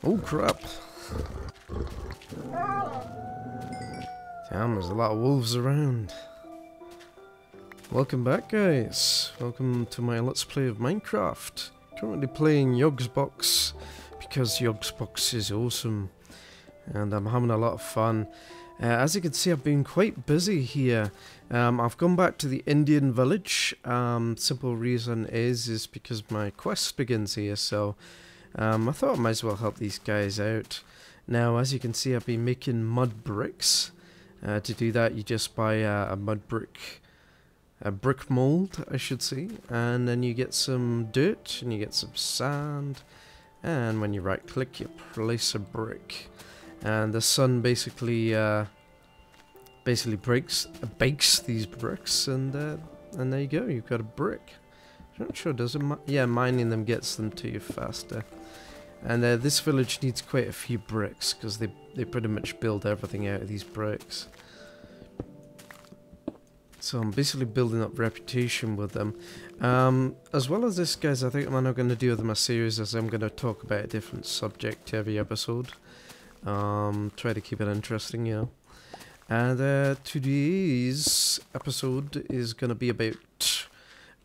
Oh crap. Damn, there's a lot of wolves around. Welcome back, guys. Welcome to my Let's Play of Minecraft. Currently playing Yogbox because Yogbox is awesome. And I'm having a lot of fun. As you can see, I've been quite busy here. I've gone back to the Indian village. Simple reason is because my quest begins here, so I thought I might as well help these guys out. Now, as you can see, I've been making mud bricks. To do that, you just buy a brick mold, I should say, and then you get some dirt and you get some sand, and when you right click, you place a brick, and the sun basically bakes these bricks, and there you go, you've got a brick. I'm not sure, does it? Yeah, mining them gets them to you faster. And this village needs quite a few bricks because they pretty much build everything out of these bricks. So I'm basically building up reputation with them. As well as this, guys, I think I'm not going to do them a series, as I'm going to talk about a different subject every episode. Try to keep it interesting, you know. And today's episode is going to be about...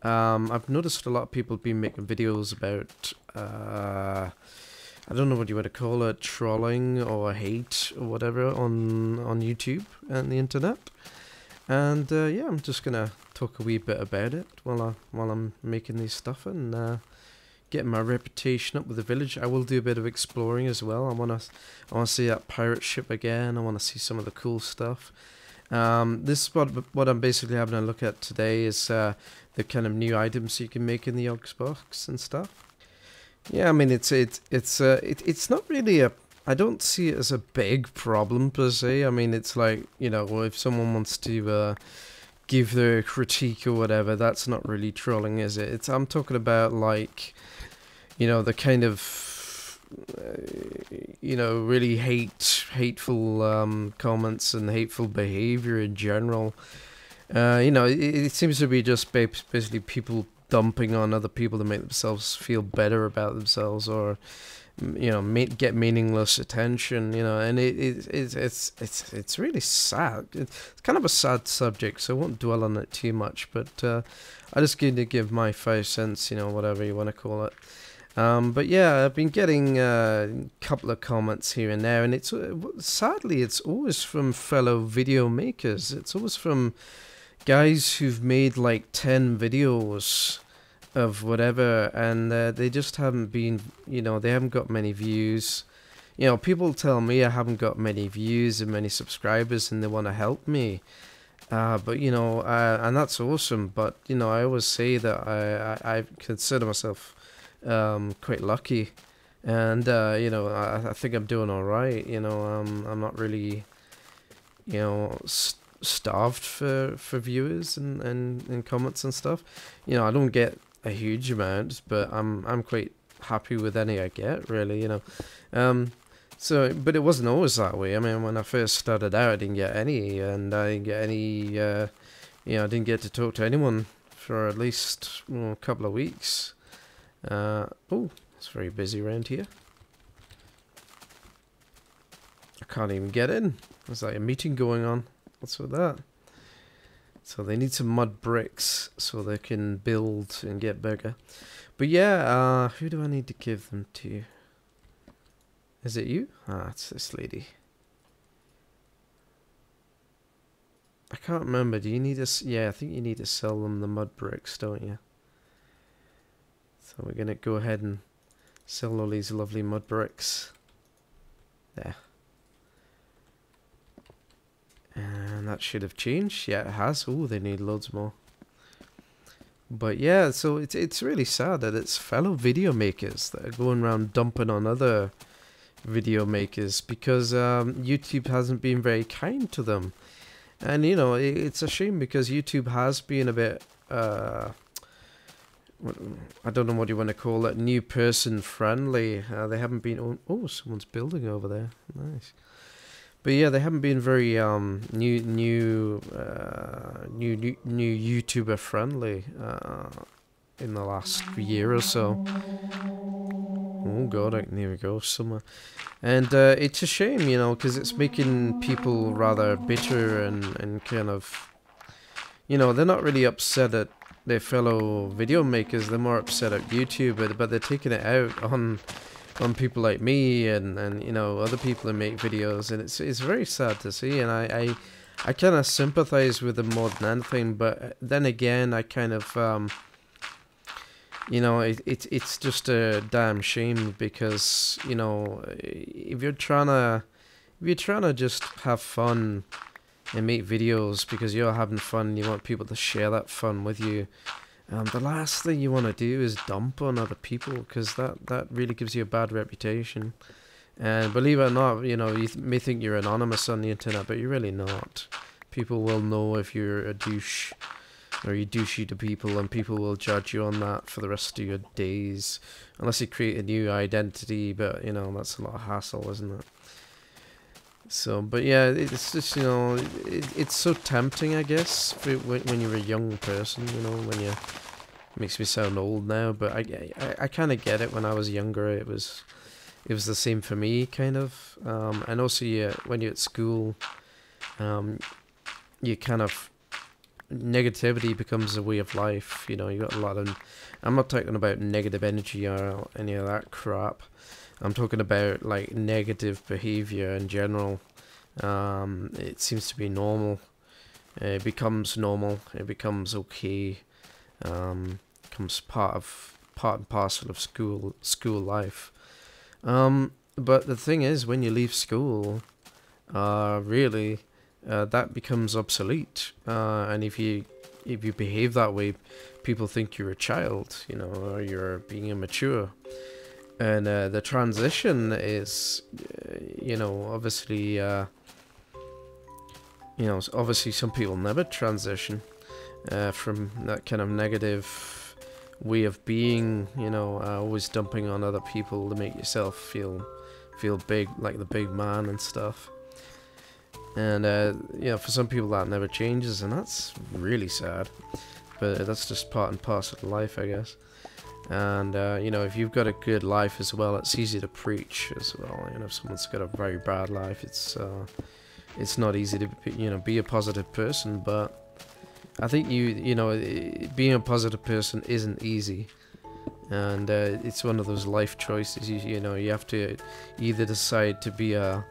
I've noticed a lot of people have been making videos about... I don't know what you want to call it, trolling or hate or whatever on YouTube and the internet. And yeah, I'm just gonna talk a wee bit about it while I'm making this stuff and getting my reputation up with the village. I will do a bit of exploring as well. I wanna see that pirate ship again. I wanna see some of the cool stuff. This is what I'm basically having a look at today is the kind of new items you can make in the Yogbox and stuff. Yeah, I mean it's not really a, I don't see it as a big problem per se. I mean, it's like, you know, if someone wants to give their critique or whatever, that's not really trolling, is it? I'm talking about, like, you know, the kind of you know, really hateful comments and hateful behavior in general. You know, it seems to be just basically people dumping on other people to make themselves feel better about themselves, or you know, get meaningless attention, you know, and it's really sad. It's kind of a sad subject, so I won't dwell on it too much, but I just going to give my 5 cents, you know, whatever you want to call it. But yeah, I've been getting a couple of comments here and there, and it's sadly it's always from fellow video makers. It's always from guys who've made like 10 videos of whatever, and they just haven't been, you know, they haven't got many views. You know, people tell me I haven't got many views and many subscribers and they want to help me. But, you know, and that's awesome, but, you know, I always say that I consider myself quite lucky, and, you know, I think I'm doing alright, you know. I'm not really, you know, starved for viewers and comments and stuff. You know, I don't get a huge amount, but I'm quite happy with any I get, really, you know. So, but it wasn't always that way. I mean, when I first started out, I didn't get any, and I didn't get any, you know, I didn't get to talk to anyone for at least a couple of weeks. Oh, it's very busy around here. I can't even get in. There's like a meeting going on. What's with that? So they need some mud bricks so they can build and get bigger. But yeah, who do I need to give them to? Is it you? Ah, it's this lady. I can't remember. Do you need to? Yeah, I think you need to sell them the mud bricks, don't you? So we're gonna go ahead and sell all these lovely mud bricks. There. And that should have changed. Yeah, it has. Oh, they need loads more. But yeah, so it's really sad that it's fellow video makers that are going around dumping on other video makers because YouTube hasn't been very kind to them. And, you know, it's a shame because YouTube has been a bit, I don't know what you want to call it, new person friendly. They haven't been, oh, someone's building over there. Nice. But yeah, they haven't been very new YouTuber friendly in the last year or so. Oh god, there we go, somewhere. And it's a shame, you know, because it's making people rather bitter and kind of, you know, they're not really upset at their fellow video makers, they're more upset at YouTube, but they're taking it out on people like me and you know, other people who make videos, and it's very sad to see, and I kind of sympathize with them more than anything, but then again, I kind of, you know, it's just a damn shame, because, you know, if you're trying to just have fun and make videos because you're having fun and you want people to share that fun with you, the last thing you want to do is dump on other people, because that really gives you a bad reputation. And believe it or not, you know, you may think you're anonymous on the internet, but you're really not. People will know if you're a douche or you're douchey to people, and people will judge you on that for the rest of your days, unless you create a new identity, but, you know, that's a lot of hassle, isn't it? So, but yeah, it's just, you know, it's so tempting, I guess, when you're a young person, you know, when you... Makes me sound old now, but I kind of get it. When I was younger, it was the same for me, kind of. And also, yeah, when you're at school, you kind of... Negativity becomes a way of life, you know, you got a lot of... I'm not talking about negative energy or any of that crap. I'm talking about, like, negative behavior in general. It seems to be normal. It becomes normal. It becomes okay. Becomes part and parcel of school life. But the thing is, when you leave school, really, that becomes obsolete. And if you behave that way, people think you're a child, you know, or you're being immature. And the transition is, you know, obviously, obviously some people never transition from that kind of negative way of being, you know, always dumping on other people to make yourself feel big, like the big man and stuff. And you know, for some people that never changes, and that's really sad. But that's just part and parcel of life, I guess. And you know, if you've got a good life as well, it's easy to preach as well. You know, if someone's got a very bad life, it's not easy to, you know, be a positive person. But I think you know, being a positive person isn't easy, and it's one of those life choices. You know, you have to either decide to be a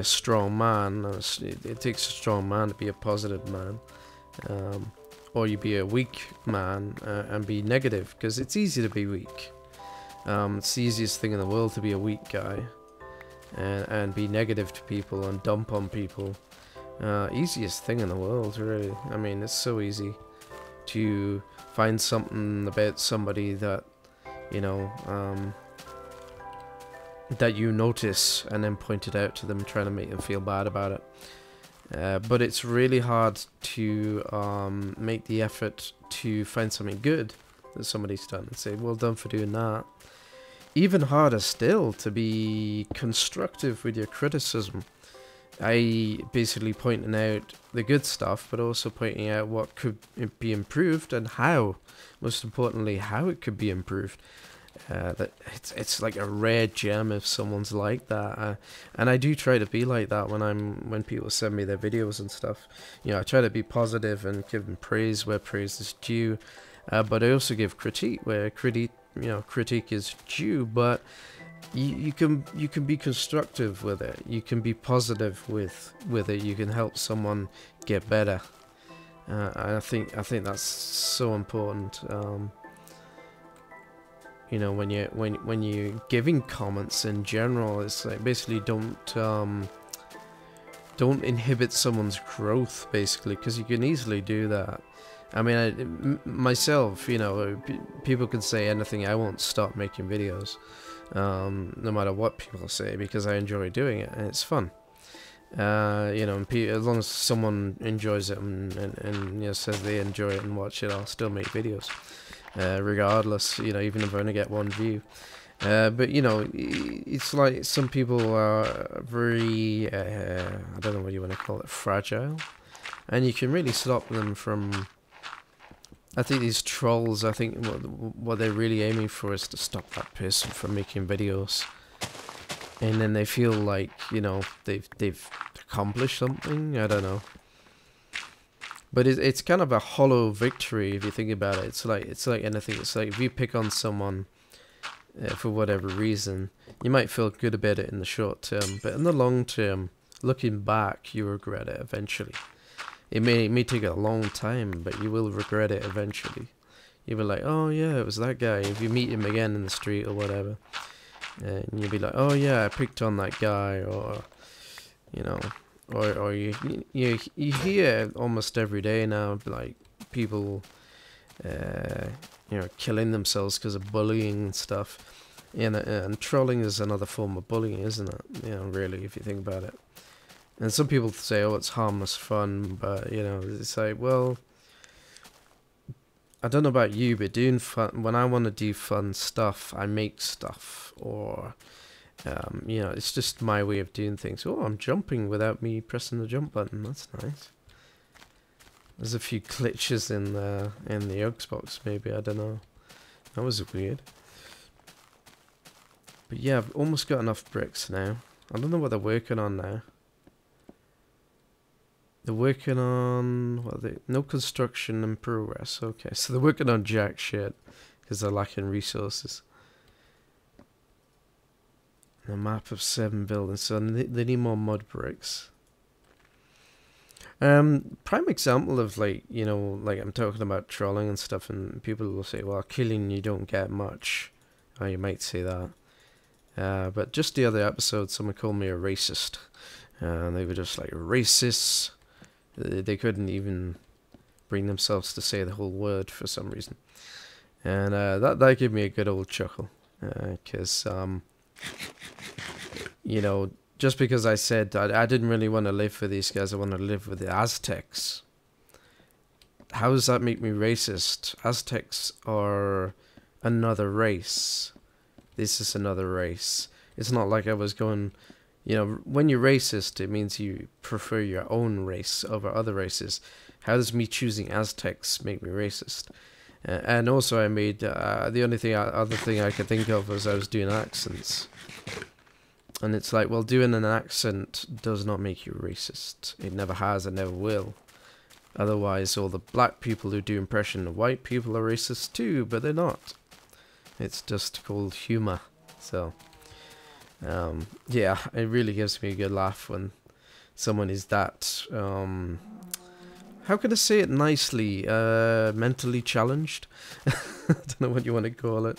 strong man. It takes a strong man to be a positive man. Or you be a weak man and be negative, because it's easy to be weak. It's the easiest thing in the world to be a weak guy and be negative to people and dump on people. Easiest thing in the world, really. I mean, it's so easy to find something about somebody that, you know, that you notice and then point it out to them, trying to make them feel bad about it. But it's really hard to make the effort to find something good that somebody's done and say, well done for doing that. Even harder still to be constructive with your criticism. Basically pointing out the good stuff, but also pointing out what could be improved and how, most importantly, how it could be improved. That it's like a rare gem if someone's like that, and I do try to be like that when people send me their videos and stuff. You know, I try to be positive and give them praise where praise is due, but I also give critique where critique is due. But you can be constructive with it. You can be positive with it. You can help someone get better. I think that's so important. You know, when you're giving comments in general, it's like basically don't inhibit someone's growth, basically, because you can easily do that. I mean, myself, you know, people can say anything, I won't stop making videos, no matter what people say, because I enjoy doing it and it's fun. You know, as long as someone enjoys it and you know, says they enjoy it and watch it, I'll still make videos. Regardless, you know, even if I only get one view. But, you know, it's like some people are very, I don't know what you want to call it, fragile. And you can really stop them from I think these trolls, I think what they're really aiming for is to stop that person from making videos. And then they feel like, you know, they've accomplished something. I don't know. But it's kind of a hollow victory if you think about it. It's like anything. It's like if you pick on someone for whatever reason, you might feel good about it in the short term, but in the long term, looking back, you regret it eventually. It may take a long time, but you will regret it eventually. You'll be like, oh yeah, it was that guy. If you meet him again in the street or whatever, and you'll be like, oh yeah, I picked on that guy, or you know, or you hear almost every day now, like people, you know, killing themselves because of bullying and stuff. And trolling is another form of bullying, isn't it? You know, really, if you think about it. And some people say, oh, it's harmless fun, but, you know, it's like, well, I don't know about you, but doing fun, when I want to do fun stuff, I make stuff, or, you know, it's just my way of doing things. Oh, I'm jumping without me pressing the jump button, that's nice. There's a few glitches in the Yogbox, maybe, I don't know. That was weird. But yeah, I've almost got enough bricks now. I don't know what they're working on now. They're working on, what are they? No construction in progress. Okay, so they're working on jack shit because they're lacking resources. And a map of 7 buildings, so they need more mud bricks. Prime example of, like, you know, like I'm talking about trolling and stuff, and people will say, well, killing you don't get much. Oh, you might say that. But just the other episode, someone called me a racist. And they were just like, racists. They couldn't even bring themselves to say the whole word for some reason. And that gave me a good old chuckle. Because, you know, just because I said I didn't really want to live for these guys, I want to live with the Aztecs. How does that make me racist? Aztecs are another race. This is another race. It's not like I was going, you know, when you're racist, it means you prefer your own race over other races. How does me choosing Aztecs make me racist? And also I made, the only other thing I could think of was I was doing accents. And it's like, well, doing an accent does not make you racist. It never has and never will. Otherwise, all the black people who do impression of white people are racist too, but they're not. It's just called humor. So, yeah, it really gives me a good laugh when someone is that, how can I say it nicely, mentally challenged? I don't know what you want to call it.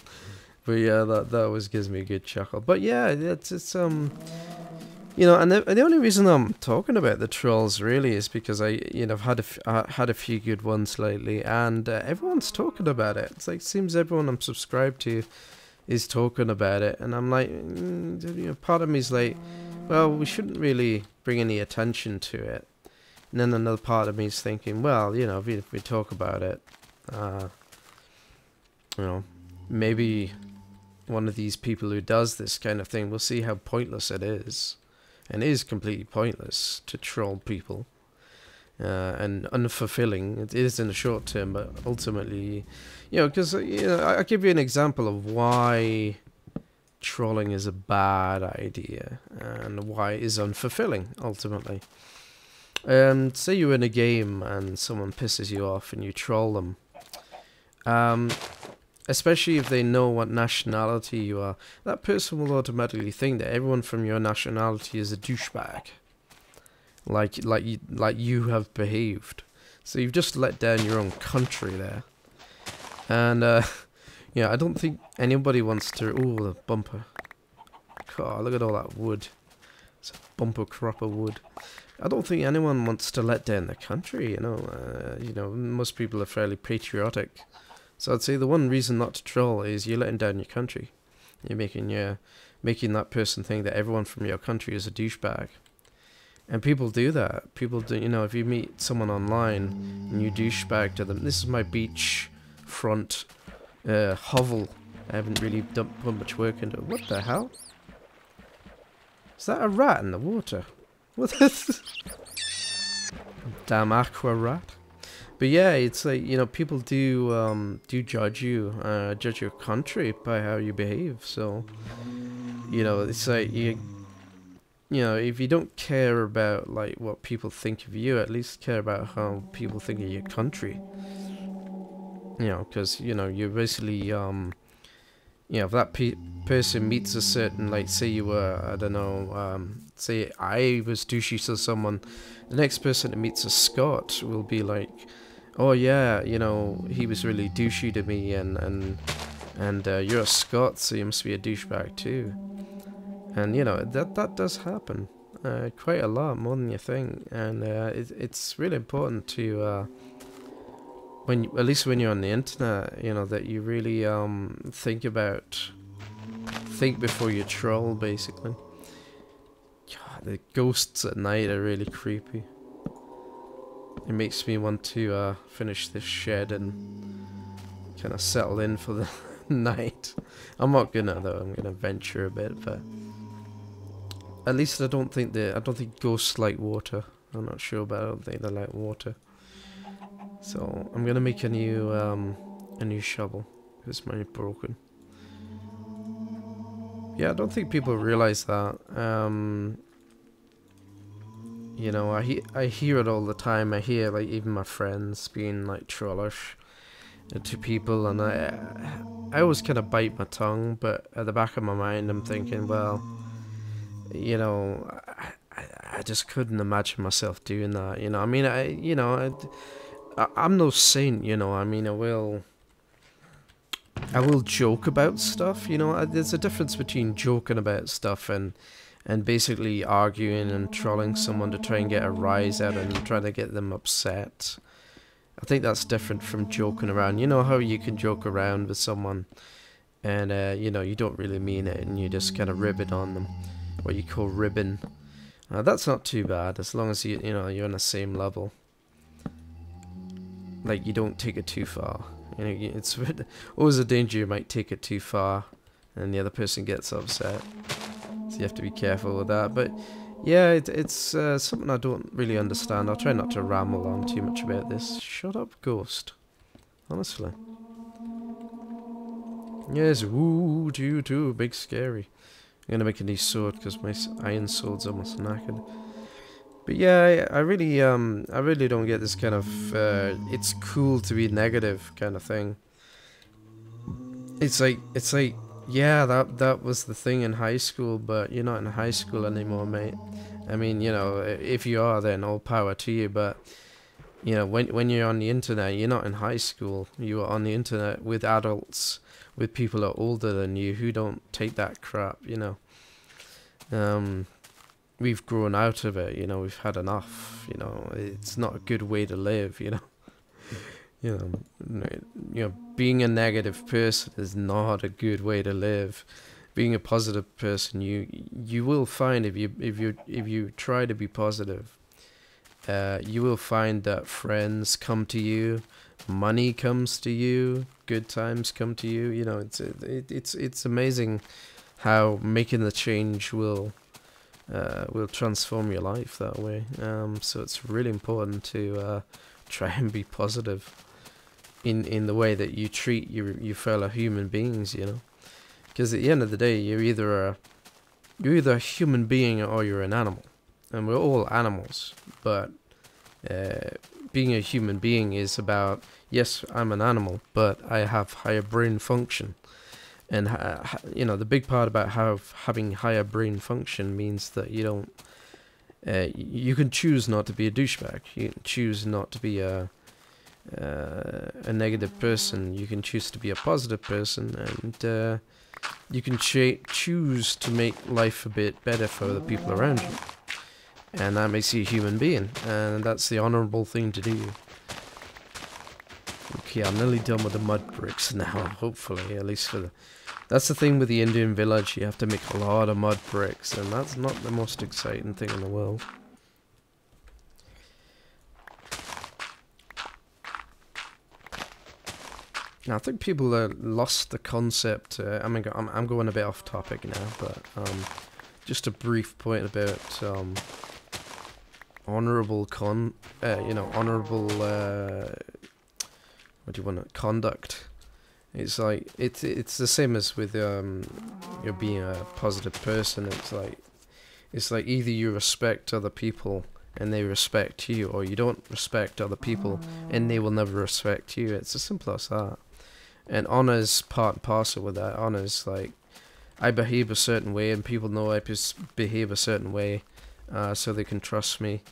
But yeah, that always gives me a good chuckle. But yeah, it's you know, and the only reason I'm talking about the trolls really is because I've had a few good ones lately, and everyone's talking about it. It's like, seems everyone I'm subscribed to is talking about it, and I'm like, you know, part of me is like, well, we shouldn't really bring any attention to it. And then another part of me is thinking, well, you know, if we talk about it, you know, maybe one of these people who does this kind of thing will see how pointless it is. And it is completely pointless to troll people. And unfulfilling. It is in the short term, but ultimately, you know, because, you know, I'll give you an example of why trolling is a bad idea and why it is unfulfilling, ultimately. Say you're in a game and someone pisses you off and you troll them. Especially if they know what nationality you are, that person will automatically think that everyone from your nationality is a douchebag. Like you have behaved. So you've just let down your own country there. And, yeah, I don't think anybody wants to... Ooh, the bumper. God, look at all that wood. It's a bumper crop of wood. I don't think anyone wants to let down the country, you know. You know, most people are fairly patriotic. So I'd say the one reason not to troll is you're letting down your country. You're making that person think that everyone from your country is a douchebag. And people do that. People do, you know, if you meet someone online and you douchebag to them, this is my beach front hovel. I haven't really put much work into it. What the hell? Is that a rat in the water? What is this? Damn aqua rat. But yeah, it's like, you know, people do judge you, judge your country by how you behave. So, you know, it's like you know, if you don't care about like what people think of you, at least care about how people think of your country. You know, because you know you're basically you know, if that person meets a certain, like, say you were, I don't know, say I was douchey to someone, the next person that meets a Scot will be like, oh yeah, you know, he was really douchey to me, and you're a Scot, so you must be a douchebag too. And you know that does happen quite a lot, more than you think, and it's really important to at least when you're on the internet, you know, that you really think before you troll, basically. God, the ghosts at night are really creepy. It makes me want to finish this shed and kind of settle in for the night. I'm not gonna though. I'm gonna venture a bit, but at least I don't think ghosts like water. I'm not sure, but I don't think they like water. So I'm gonna make a new shovel because mine's broken. Yeah, I don't think people realize that. You know, I hear it all the time. I hear like even my friends being like trollish to people, and I always kind of bite my tongue, but at the back of my mind I'm thinking, well, you know, I just couldn't imagine myself doing that. You know, I mean, I'm no saint, you know. I mean, I will joke about stuff, you know. There's a difference between joking about stuff and basically arguing and trolling someone to try and get a rise out and trying to get them upset. I think that's different from joking around. You know how you can joke around with someone and you know, you don't really mean it and you just kind of ribbon on them, what you call ribbon. That's not too bad as long as you know you're on the same level. Like, you don't take it too far. You know, it's always a danger you might take it too far and the other person gets upset. So you have to be careful with that. But yeah, it's something I don't really understand. I'll try not to ramble on too much about this. Shut up, ghost. Honestly. Yes, woo, too, big scary. I'm gonna make a new sword because my iron sword's almost knackered. But yeah, I really don't get this kind of it's cool to be negative kind of thing. It's like yeah, that was the thing in high school, but you're not in high school anymore, mate. I mean, you know, if you are, then all power to you. But you know, when you're on the internet, you're not in high school. You are on the internet with adults, with people that are older than you who don't take that crap. You know. We've grown out of it, you know, we've had enough, you know, it's not a good way to live, you know. You know, being a negative person is not a good way to live. Being a positive person, you will find if you try to be positive, you will find that friends come to you, money comes to you, good times come to you. You know, it's amazing how making the change will transform your life that way. So it's really important to try and be positive in the way that you treat your fellow human beings, you know, because at the end of the day, you're either a human being or you're an animal, and we're all animals. But being a human being is about, yes, I'm an animal, but I have higher brain function. And you know, the big part about having higher brain function means that you don't. You can choose not to be a douchebag. You can choose not to be a negative person. You can choose to be a positive person, and you can choose to make life a bit better for the people around you. And that makes you a human being, and that's the honourable thing to do. Okay, I'm nearly done with the mud bricks now, hopefully, at least for the... That's the thing with the Indian village, you have to make a lot of mud bricks, and that's not the most exciting thing in the world. Now, I think people lost the concept, I mean, I'm going a bit off topic now, but just a brief point about honorable honorable what do you want conduct. It's like it's the same as with you're being a positive person. It's like either you respect other people and they respect you, or you don't respect other people and they will never respect you. It's as simple as that. And honor's part and parcel with that. Honor's like, I behave a certain way and people know I behave a certain way, so they can trust me,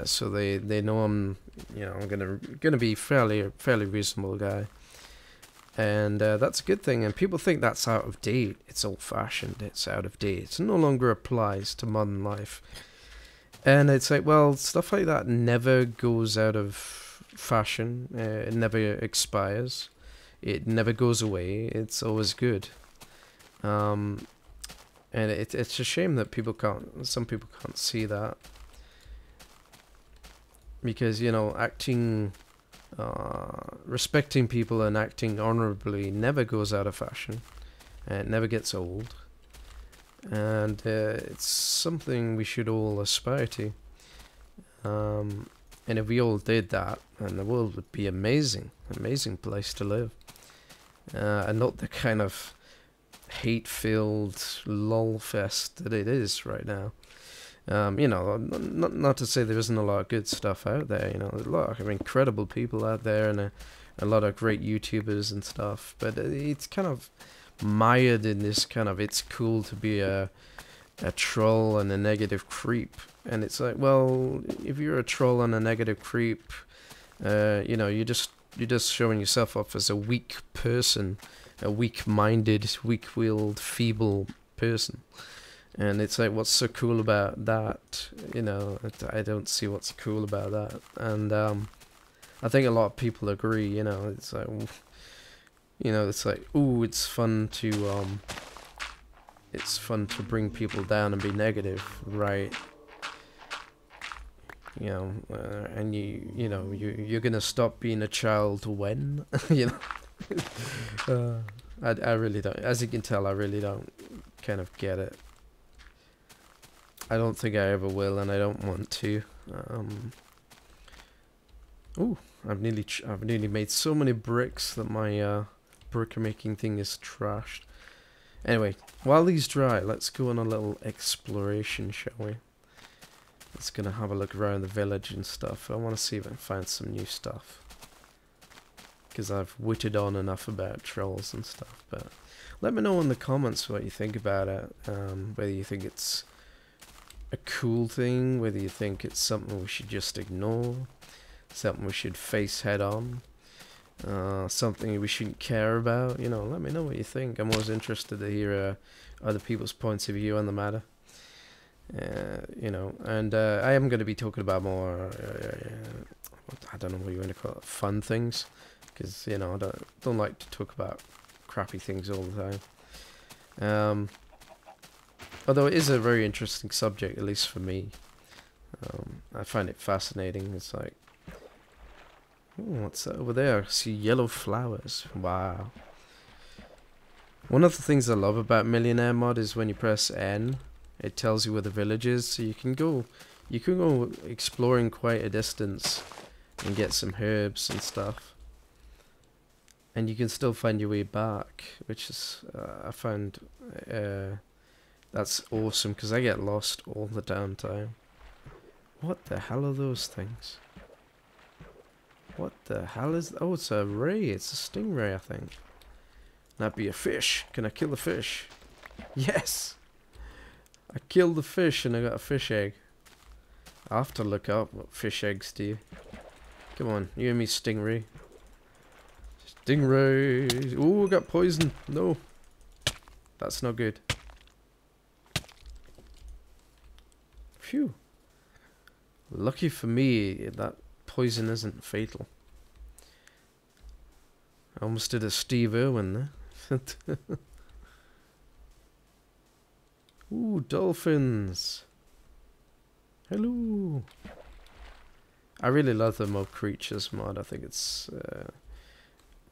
so they know I'm I'm gonna be fairly reasonable guy. And that's a good thing, and people think that's out of date. It's old-fashioned, it's out of date, it no longer applies to modern life. And it's like, well, stuff like that never goes out of fashion, it never expires, it never goes away, it's always good. And it's a shame that some people can't see that. Because, acting... respecting people and acting honorably never goes out of fashion, and it never gets old, and it's something we should all aspire to. And if we all did that, then the world would be amazing place to live, and not the kind of hate-filled lol fest that it is right now. Not to say there isn't a lot of good stuff out there. There's a lot of incredible people out there, and a lot of great YouTubers and stuff. But it's kind of mired in this kind of, it's cool to be a troll and a negative creep. And it's like, well, if you're a troll and a negative creep, you're just showing yourself off as a weak person, a weak-minded, weak-willed, feeble person. And it's like, what's so cool about that? I don't see what's cool about that. And I think a lot of people agree. It's like, ooh, it's fun to bring people down and be negative, right? And you're gonna stop being a child when, I really don't. As you can tell, I really don't kind of get it. I don't think I ever will, and I don't want to. Ooh, I've nearly made so many bricks that my brick making thing is trashed. Anyway, while these dry, let's go on a little exploration, shall we? Let's gonna have a look around the village and stuff. I want to see if I can find some new stuff, because I've witted on enough about trolls and stuff. But let me know in the comments what you think about it. Whether you think it's a cool thing, whether you think it's something we should just ignore, something we should face head on, something we shouldn't care about. Let me know what you think. I'm always interested to hear other people's points of view on the matter. And I am going to be talking about more I don't know what you want to call it, fun things, because I don't like to talk about crappy things all the time. Although it is a very interesting subject, at least for me. I find it fascinating. It's like, ooh, what's that over there? I see yellow flowers. Wow. One of the things I love about Millionaire Mod is when you press N, it tells you where the village is, so you can go exploring quite a distance and get some herbs and stuff. And you can still find your way back, which is, I find, that's awesome, because I get lost all the damn time. What the hell are those things? What the hell is... Oh, it's a ray. It's a stingray, I think. That'd be a fish. Can I kill the fish? Yes! I killed the fish and I got a fish egg. I'll have to look up what fish eggs do. Come on, you and me, stingray. Stingray! Oh, I got poison. No. That's not good. Phew. Lucky for me, that poison isn't fatal. I almost did a Steve Irwin there. Ooh, dolphins. Hello. I really love the Mob Creatures mod. I think it's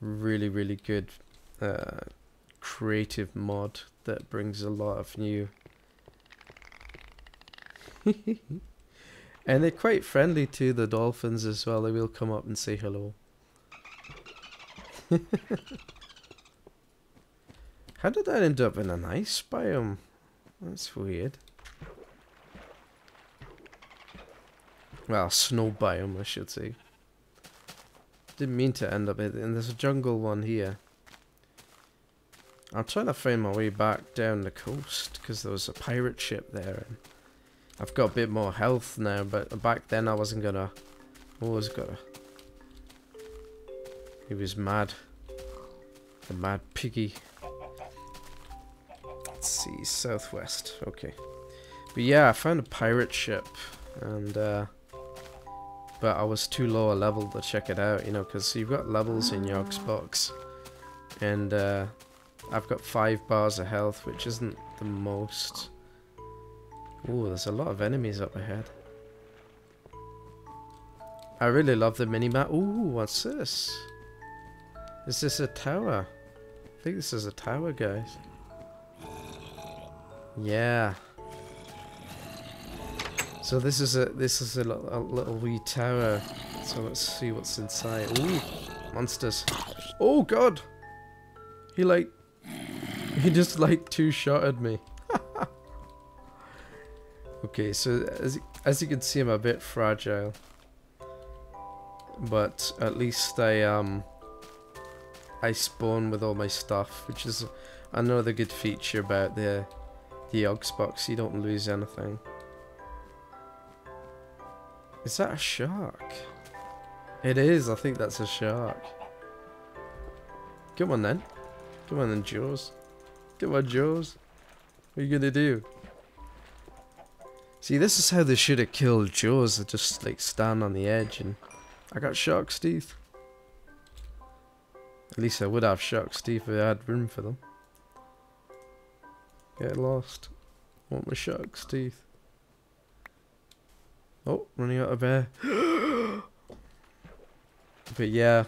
really, really good creative mod that brings a lot of new And they're quite friendly to the dolphins as well. They will come up and say hello. How did that end up in an ice biome? That's weird. Well, snow biome, I should say. Didn't mean to end up in, and there's a jungle one here. I'm trying to find my way back down the coast because there was a pirate ship there. And I've got a bit more health now, but back then I wasn't gonna. Always gotta. He was mad. The mad piggy. Let's see, southwest. Okay. But yeah, I found a pirate ship, and but I was too low a level to check it out, you know, because you've got levels in Yogbox, and I've got 5 bars of health, which isn't the most. Ooh, there's a lot of enemies up ahead. I really love the minimap. Ooh, what's this? Is this a tower? I think this is a tower, guys. Yeah. So this is a little wee tower. So let's see what's inside. Ooh, monsters. Oh god. He just like two-shotted me. Okay, so as you can see, I'm a bit fragile. But at least I spawn with all my stuff, which is another good feature about the Yogbox. You don't lose anything. Is that a shark? It is. I think that's a shark. Come on then. Come on then, Jaws. Come on, Jaws. What are you gonna do? See, this is how they should have killed Jaws. They just like stand on the edge and I got shark's teeth. At least I would have shark's teeth if I had room for them. Get lost. Want my shark's teeth. Oh, running out of air. But yeah,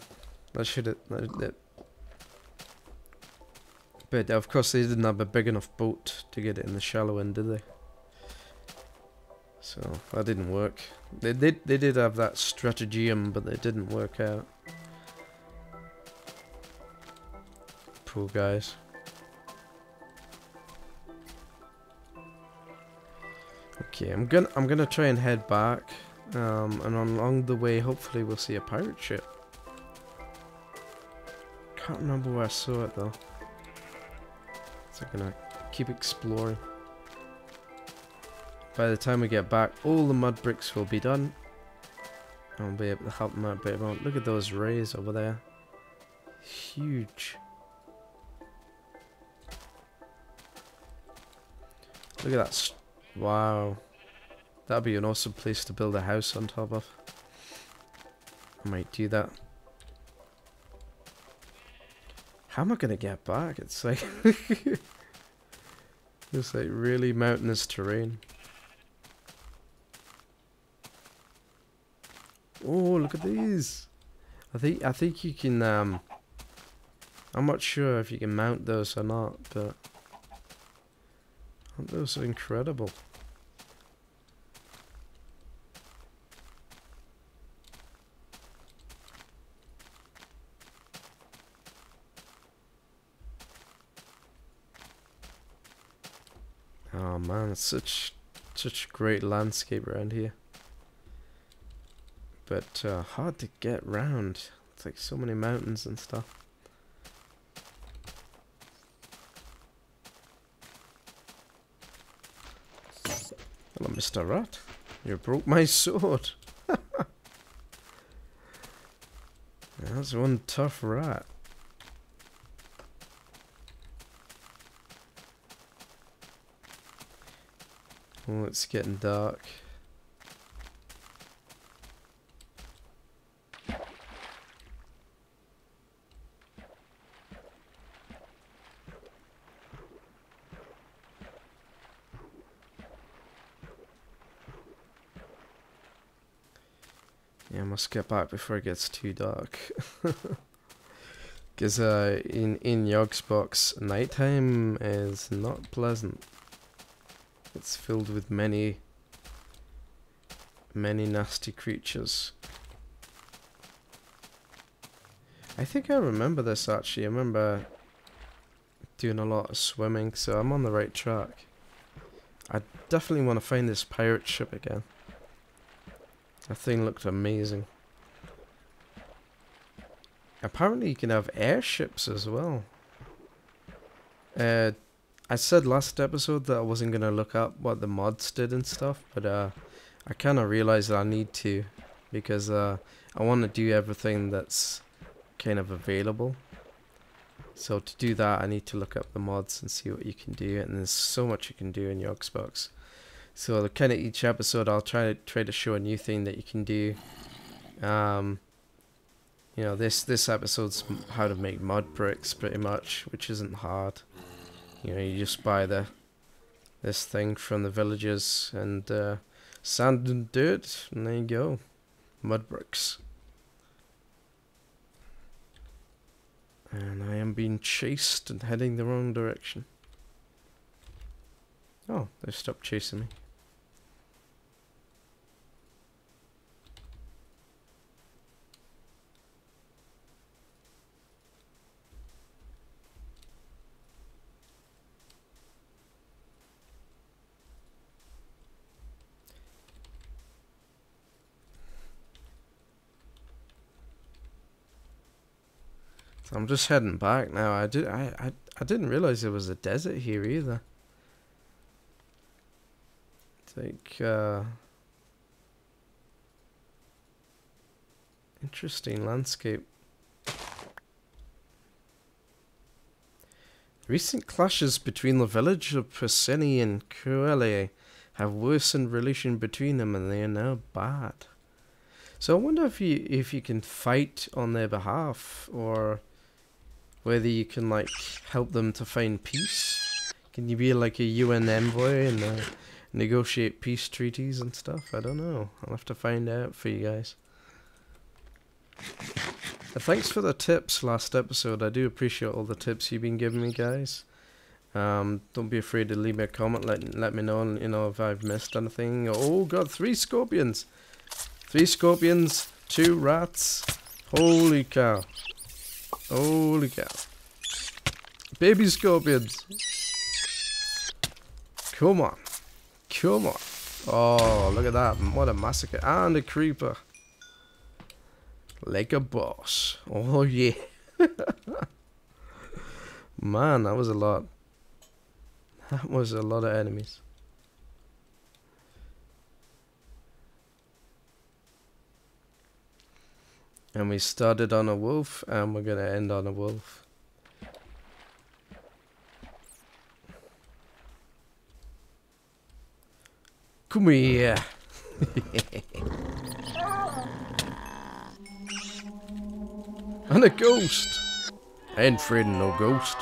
that should have. But of course, they didn't have a big enough boat to get it in the shallow end, did they? So that didn't work. They did have that stratagem, but it didn't work out. Poor guys. Okay, I'm gonna try and head back, and along the way, hopefully, we'll see a pirate ship. Can't remember where I saw it though. So I'm gonna keep exploring. By the time we get back, all the mud bricks will be done. I'll be able to help them out a bit more. Look at those rays over there. Huge. Look at that. Wow. That'd be an awesome place to build a house on top of. I might do that. How am I gonna get back? It's like it's like really mountainous terrain. Oh, look at these. I think you can I'm not sure if you can mount those or not, but those are incredible. Oh man, it's such a great landscape around here. But hard to get round. It's like so many mountains and stuff. Hello, Mr. Rat. You broke my sword. That's one tough rat. Oh, it's getting dark. Yeah, I must get back before it gets too dark. Because in Yogbox, nighttime is not pleasant. It's filled with many Many nasty creatures. I think I remember this actually. I remember doing a lot of swimming, so I'm on the right track. I definitely want to find this pirate ship again. That thing looked amazing. Apparently you can have airships as well. I said last episode that I wasn't going to look up what the mods did and stuff, but I kind of realized that I need to, because I want to do everything that's kind of available. So to do that, I need to look up the mods and see what you can do, and there's so much you can do in Yogbox. So kind of each episode, I'll try to show a new thing that you can do. You know, this episode's how to make mud bricks, pretty much, which isn't hard. You know, you just buy this thing from the villagers and sand and dirt, and there you go, mud bricks. And I am being chased and heading the wrong direction. Oh, they stopped chasing me. So I'm just heading back now. I didn't realize there was a desert here either. It's like interesting landscape. Recent clashes between the village of Perseni and Coolit have worsened relation between them, and they are now bad. So I wonder if you can fight on their behalf, or whether you can like help them to find peace. Can you be like a UN envoy and negotiate peace treaties and stuff? I don't know. I'll have to find out for you guys. Thanks for the tips last episode. I do appreciate all the tips you've been giving me, guys. Don't be afraid to leave me a comment. Let me know, you know, if I've missed anything. Oh god, 3 scorpions. 3 scorpions, 2 rats. Holy cow. Holy cow. Baby scorpions. Come on. Come on. Oh, look at that. What a massacre. And a creeper. Like a boss. Oh, yeah. Man, that was a lot. That was a lot of enemies. And we started on a wolf, and we're going to end on a wolf. Come here. And a ghost. I ain't afraid of no ghost.